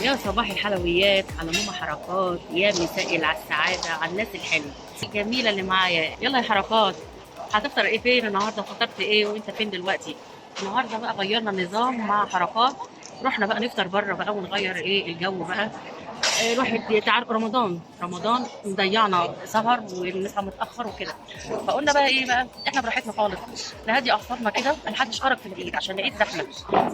يا صباح الحلويات على ماما حركات، يا مساء على السعادة على الناس الحلوة الجميلة اللي معايا. يلا يا حركات، هتفطر ايه؟ فين النهارده؟ فطرت ايه وانت فين دلوقتي؟ النهارده بقى غيرنا النظام مع حركات، رحنا بقى نفطر بره بقى ونغير ايه الجو بقى. الواحد تعال رمضان مضيعنا سهر ونصحى متاخر وكده. فقلنا بقى ايه بقى، احنا براحتنا خالص، نهدي اعصابنا كده. محدش خرج في العيد عشان العيد زحمه،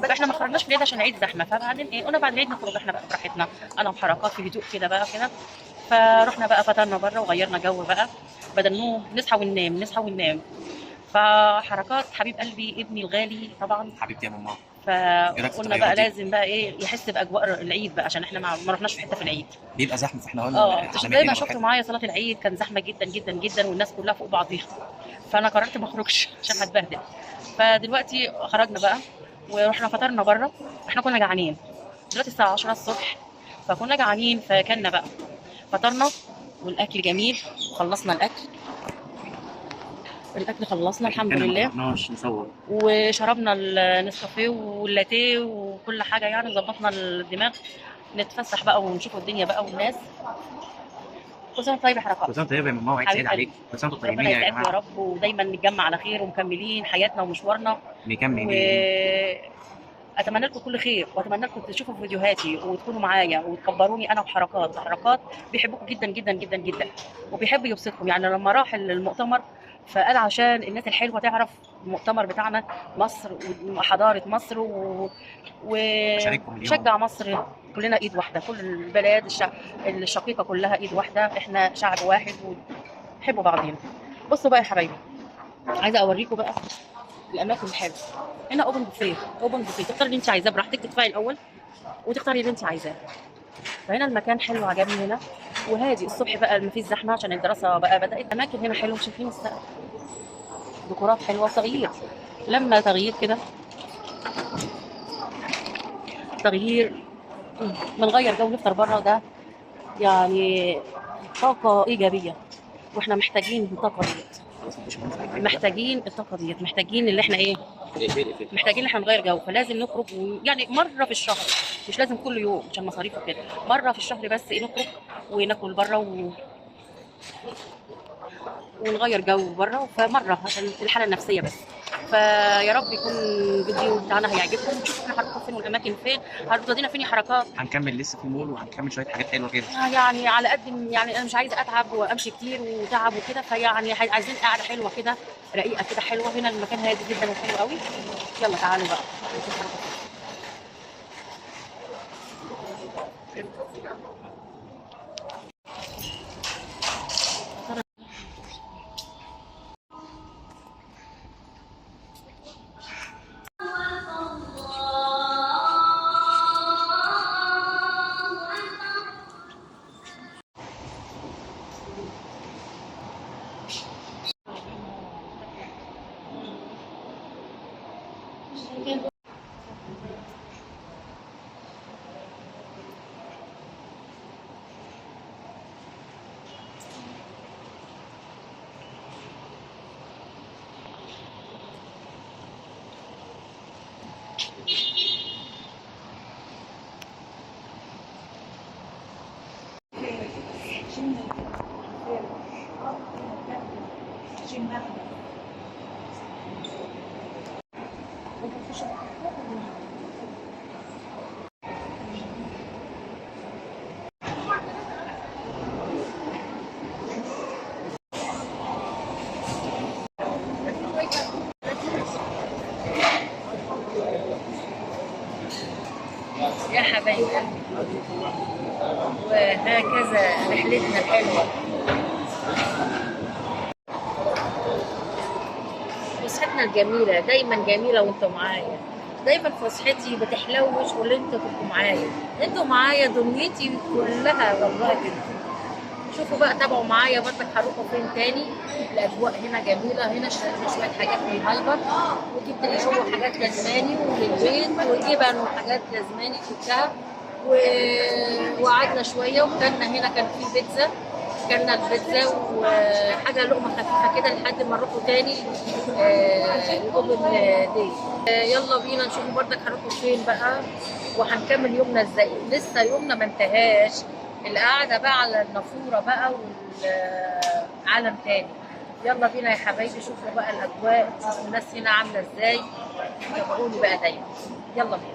فاحنا ما خرجناش في العيد عشان العيد زحمه. فبعدين ايه، قلنا بعد العيد نخرج احنا بقى براحتنا، انا وحركات في هدوء كده بقى كده. فرحنا بقى فطرنا بره وغيرنا جو بقى، بدل ما نصحى وننام نصحى وننام. فحركات حبيب قلبي ابني الغالي طبعا، حبيبتي يا ماما. ايه رايك في فقلنا التغيرات بقى دي؟ لازم بقى ايه يحس باجواء العيد بقى، عشان احنا ما رحناش في حته في العيد. بيبقى زحمه فاحنا اه، على زي ما مهلنا شفتوا براحتنا. معايا صلاه العيد كان زحمه جدا جدا جدا والناس كلها فوق بعضيها، فانا قررت ما اخرجش عشان هتبهدل. فدلوقتي خرجنا بقى ورحنا فطرنا بره. احنا كنا جعانين، دلوقتي الساعه 10 الصبح، فكنا جعانين فكلنا بقى، فطرنا والاكل جميل. خلصنا الاكل خلصنا لكن الحمد كنا ما لله. طلعناش نصور. وشربنا النسكافيه واللاتيه وكل حاجه، يعني ظبطنا الدماغ، نتفسح بقى ونشوف الدنيا بقى والناس. كل سنه وأنت طيب يا حركات. كل سنه طيبه يا ماما، وعيد حبيب سعيد قلبي، عليك. كل سنه وانتم طيبين ربنا يا يسعدكم يا جماعه. رب، ودايما نتجمع على خير ومكملين حياتنا ومشوارنا. مكملين. واتمنى لكم كل خير، واتمنى لكم تشوفوا فيديوهاتي وتكونوا معايا وتكبروني انا وحركات بيحبوكم جدا جدا جدا جدا، وبيحب يبسطكم. يعني لما راح المؤتمر فقال عشان الناس الحلوه تعرف المؤتمر بتاعنا، مصر وحضاره مصر بشارككم اليوم. وشجع مصر. كلنا ايد واحده، كل البلاد الشقيقه كلها ايد واحده، احنا شعب واحد ونحب بعضينا. بصوا بقى يا حبايبي، عايزه اوريكم بقى الاماكن الحلوه. هنا اوبن بوفيه، تختاري اللي انت عايزاه براحتك، تدفعي الاول وتختاري اللي انت عايزاه. فهنا المكان حلو عجبني هنا، وهادي الصبح بقى ما فيش زحمه عشان الدراسه بقى بدات. اماكن هنا حلوه، شايفين السقف، ديكورات حلوه وتغيير. لما تغيير كده، تغيير، بنغير جو نفطر بره، ده يعني طاقه ايجابيه، واحنا محتاجين الطاقه ديت. خلاص مفيش مهندس على الجنب بقى. محتاجين الطاقه ديت، محتاجين اللي احنا ايه، اقفل. محتاجين ان احنا نغير جو. فلازم نخرج يعني مره في الشهر، مش لازم كل يوم عشان مصاريف وكده، مره في الشهر بس إيه، نخرج وناكل بره ونغير جو بره، فمره عشان الحاله النفسيه بس. فيا رب يكون الفيديو بتاعنا هيعجبكم، ونشوف احنا هنروح فين والاماكن فين، هتودينا فين يا حركات. هنكمل لسه في المول، وهنكمل شويه حاجات حلوه كده. يعني على قد يعني انا مش عايزه اتعب وامشي كتير وتعب وكده، فيعني عايزين قاعده حلوه كده، رقيقه كده حلوه. هنا المكان هادي جدا وحلو قوي. يلا تعالوا بقى نشوف حركات. يا حبايب قلبي، وهكذا رحلتنا الحلوة، فسحتنا الجميلة دايما جميلة وانتوا معايا. دايما فسحتي بتحلوش واللي انتوا تبقوا معايا، انتوا معايا دنيتي كلها والله كده. شوفوا بقى، تابعوا معايا برضك هروحوا فين تاني. الاجواء هنا جميله، هنا اشترينا شويه حاجات من الهايبر، وجبت لي شويه حاجات لازماني وللبيت وجبن وحاجات لازماني جبتها و... وقعدنا شويه وكلنا. هنا كان في بيتزا، كلنا البيتزا وحاجه لقمه خفيفه كده لحد ما نروحوا تاني الاوبن داي. يلا بينا نشوفوا برضك هنروحوا فين بقى. وهنكمل يومنا ازاي. لسه يومنا ما انتهاش، القعده بقى على النافوره بقى والعالم تاني. يلا بينا يا حبايبي، شوفوا بقى الاجواء، شوفوا الناس هنا عامله ازاي، تابعوني بقى دايما. يلا بينا.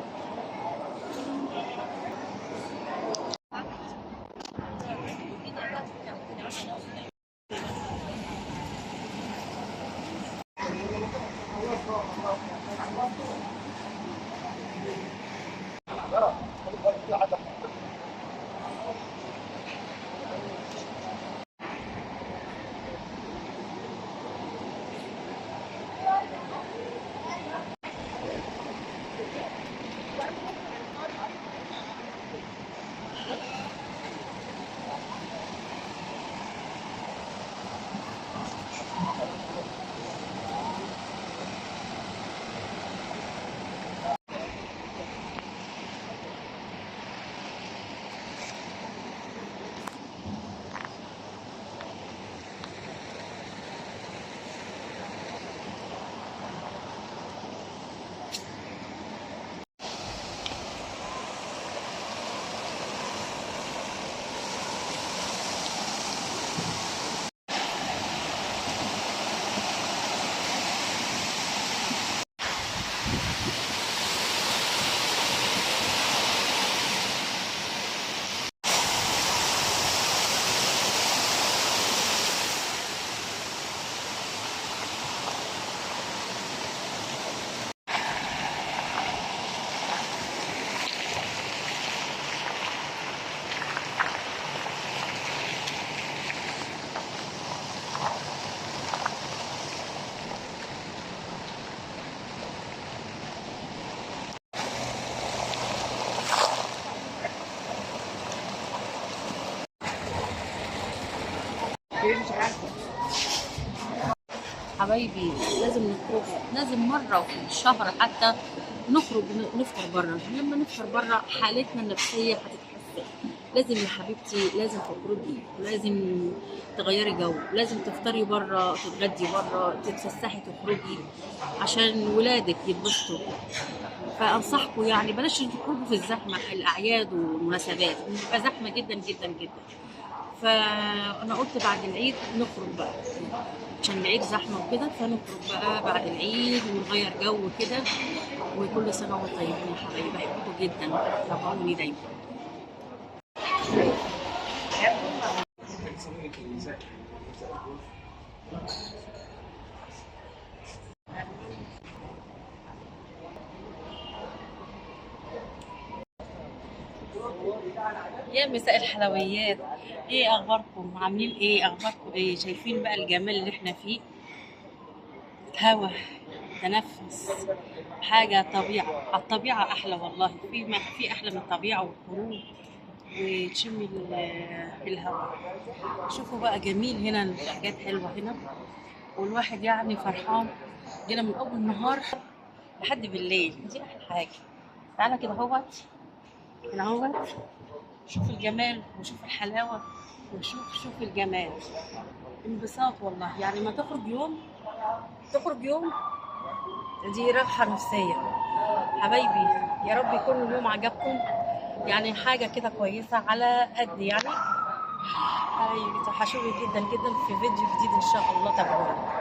حبايبي لازم نخرج، لازم مرة في الشهر حتى نخرج نفطر بره. لما نفطر بره حالتنا النفسية هتتحسن. لازم يا حبيبتي لازم تخرجي، لازم تغيري جو، لازم تفطري بره، تتغدي بره، تتفسحي، تخرجي عشان ولادك يتبسطوا. فأنصحكم يعني بلاش تخرجوا في الزحمة، الأعياد والمناسبات بتبقى زحمة جدا جدا جدا. فأنا قلت بعد العيد نخرج بقى، عشان العيد زحمة وكده، فنخرج بقى بعد العيد ونغير جو كده. وكل سنة وانتم طيبين يا حبايبي، بحبكم جدا، تابعوني دايما. يا مساء الحلويات، ايه اخباركم؟ عاملين ايه؟ اخباركم ايه؟ شايفين بقى الجمال اللي احنا فيه؟ هوا، تنفس، حاجة طبيعة. الطبيعة أحلى والله، في ما في أحلى من الطبيعة والخروج وتشمي الهواء. شوفوا بقى جميل هنا، الحاجات حلوة هنا، والواحد يعني فرحان. جينا من أول النهار لحد بالليل، دي أحلى حاجة. تعالى كده اهوت، هنا اهوت، شوف الجمال وشوف الحلاوة شوف الجمال. انبساط والله، يعني ما تخرج يوم دي راحة نفسية. حبايبي يا رب يكون اليوم عجبكم، يعني حاجة كده كويسة على قد يعني. حبايبي توحشوني جدا جدا، في فيديو جديد إن شاء الله، تابعونا.